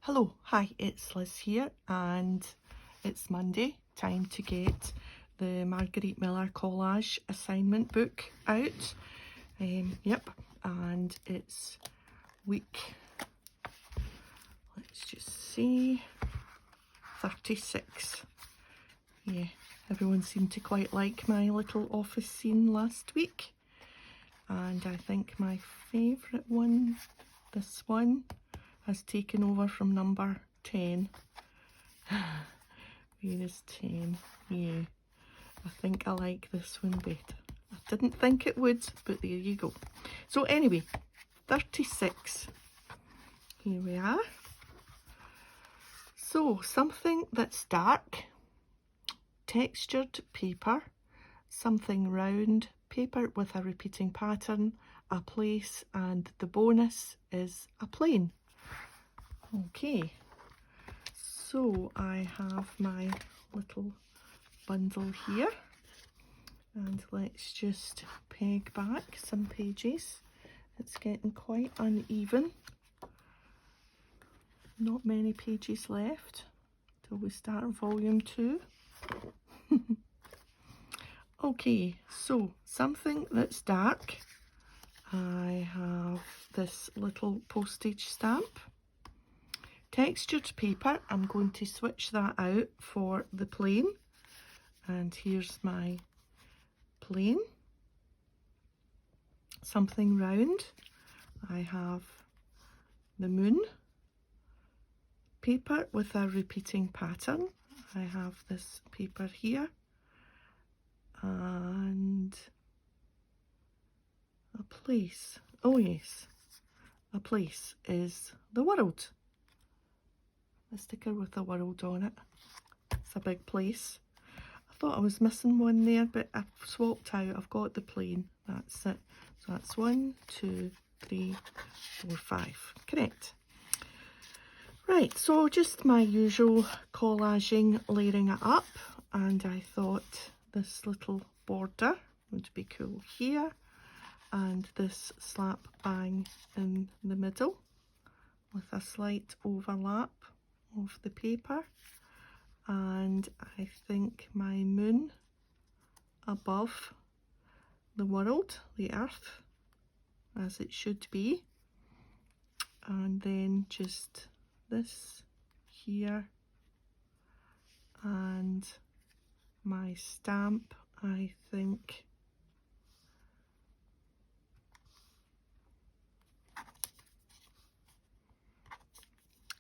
Hello, hi, it's Liz here, and it's Monday, time to get the Margarete Miller Collage assignment book out. Yep, and it's week, let's just see, 36. Yeah, everyone seemed to quite like my little office scene last week, and I think my favourite one, this one, has taken over from number 10. Where is 10? Yeah, I think I like this one better. I didn't think it would, but there you go. So anyway, 36. Here we are. So something that's dark, textured paper, something round, paper with a repeating pattern, a place, and the bonus is a plane. Okay, so I have my little bundle here, and let's just peg back some pages. It's getting quite uneven. Not many pages left till we start volume 2. Okay, so something that's dark. I have this little postage stamp. Textured paper, I'm going to switch that out for the plane. And here's my plane. Something round. I have the moon. Paper with a repeating pattern. I have this paper here. And a place. Oh yes, a place is the world. A sticker with the world on it. It's a big place. I thought I was missing one there, but I've swapped out. I've got the plane. That's it. So that's 1, 2, 3, 4, 5. Correct. Right, so just my usual collaging, layering it up, and I thought this little border would be cool here, and this slap bang in the middle with a slight overlap of the paper, and I think my moon above the world, the earth, as it should be, and then just this here, and my stamp, I think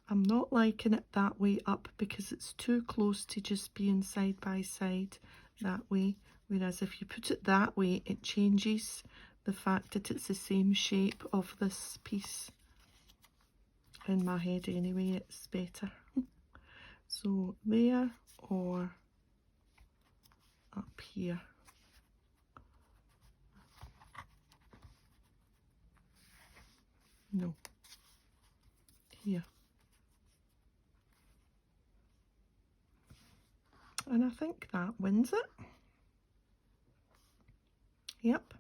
I'm not liking it that way up because it's too close to just being side by side that way, whereas if you put it that way it changes the fact that it's the same shape of this piece. In my head anyway, it's better. So there or up here. No, here. And I think that wins it. Yep.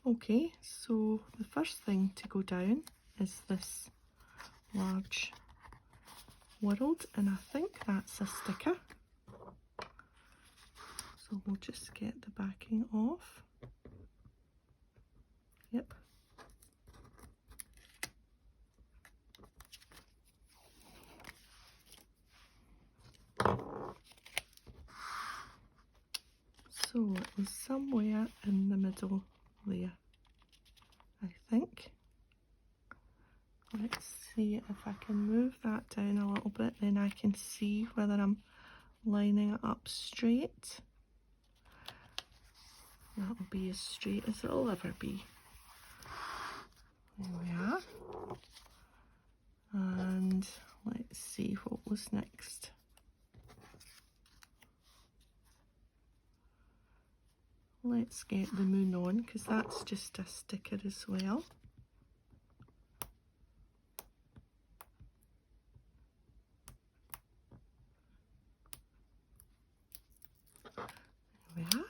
Okay, so the first thing to go down is this large world, and I think that's a sticker. So we'll just get the backing off. Yep. So it was somewhere in the middle there, I think. Let's see if I can move that down a little bit, then I can see whether I'm lining it up straight. That'll be as straight as it'll ever be. There we are. And let's see what was next. Let's get the moon on, because that's just a sticker as well. There we are.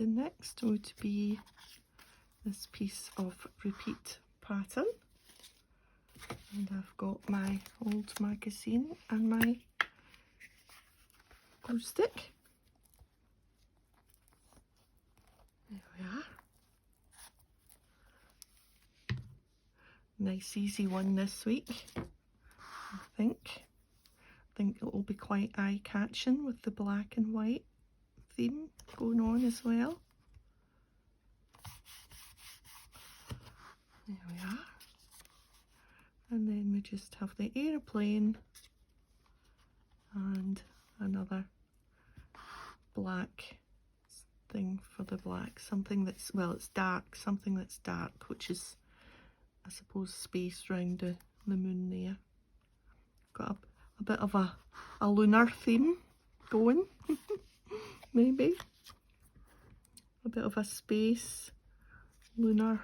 the next would be this piece of repeat pattern. And I've got my old magazine and my glue stick. There we are. Nice easy one this week, I think. I think it will be quite eye-catching with the black and white theme going on as well. There we are. And then we just have the aeroplane and another black thing for the black. Something that's, well, it's dark, something that's dark, which is, I suppose, space round the moon there. Got a bit of a lunar theme going, maybe. A bit of a space, lunar,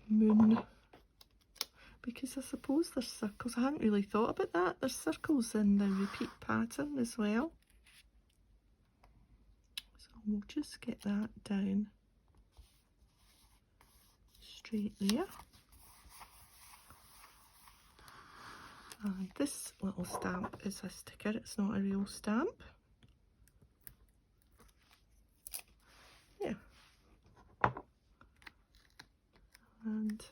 moon. Because I suppose there's circles. I hadn't really thought about that. There's circles in the repeat pattern as well. So we'll just get that down straight there. And this little stamp is a sticker, it's not a real stamp. Yeah. And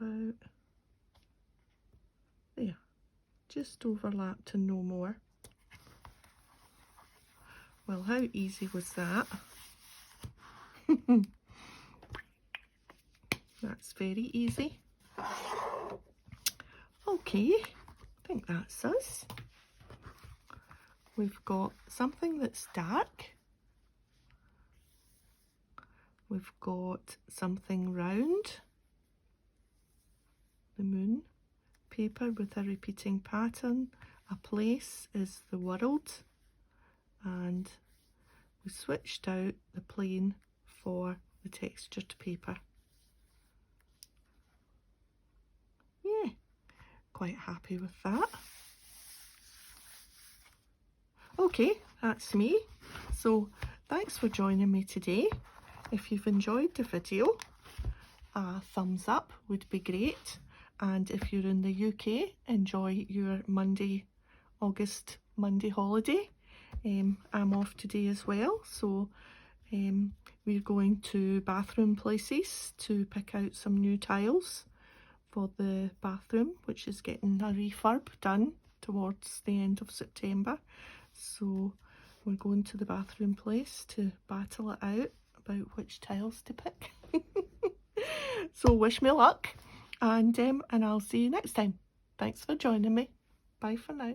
about there. Just overlap to no more. Well, how easy was that? That's very easy. Okay, I think that's us. We've got something that's dark. We've got something round, the moon, paper with a repeating pattern, a place is the world, and we switched out the plain for the textured paper. Yeah, quite happy with that. Okay, that's me. So thanks for joining me today. If you've enjoyed the video, a thumbs up would be great. And if you're in the UK, enjoy your August Monday holiday. I'm off today as well, so we're going to Bathroom Places to pick out some new tiles for the bathroom, which is getting a refurb done towards the end of September. So we're going to the Bathroom Place to battle it out about which tiles to pick. So wish me luck, and I'll see you next time. Thanks for joining me. Bye for now.